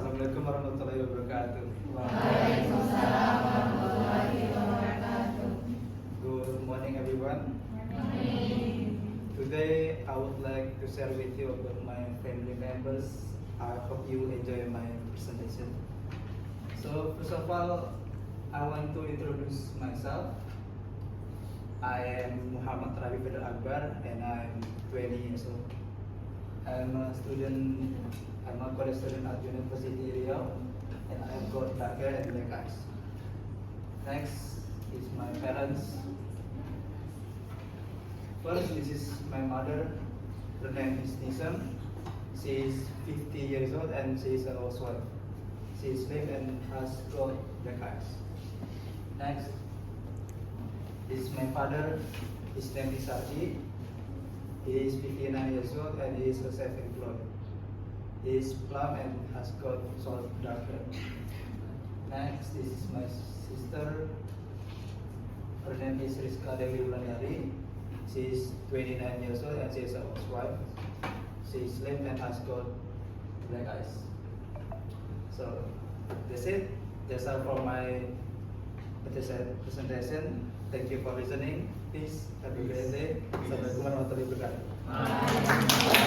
Assalamualaikum warahmatullahi wabarakatuh. Waalaikumsalam warahmatullahi wabarakatuh. Good morning, everyone. Today, I would like to share with you about my family members. I hope you enjoy my presentation. So, first of all, I want to introduce myself. I am Muhammad Rabi Fadil Akbar, and I'm 20 years old. I'm a student. I'm a college student at University Riau, and I've got dark hair and black eyes. Next is my parents. First, this is my mother. Her name is Nisam. She is 50 years old and she is a housewife. She is slim and has got black eyes. Next, this is my father. His name is Arji. He is 59 years old and he is a self-employed. He is plump and has got short dark hair. Next, this is my sister. Her name is Rizka Dewi Wulandari. She is 29 years old and she is a housewife. She is slim and has got black eyes. So that's it. That's all for my presentation. Thank you for listening. Peace. Have a great day. Assalamualaikum warahmatullahi wabarakatuh.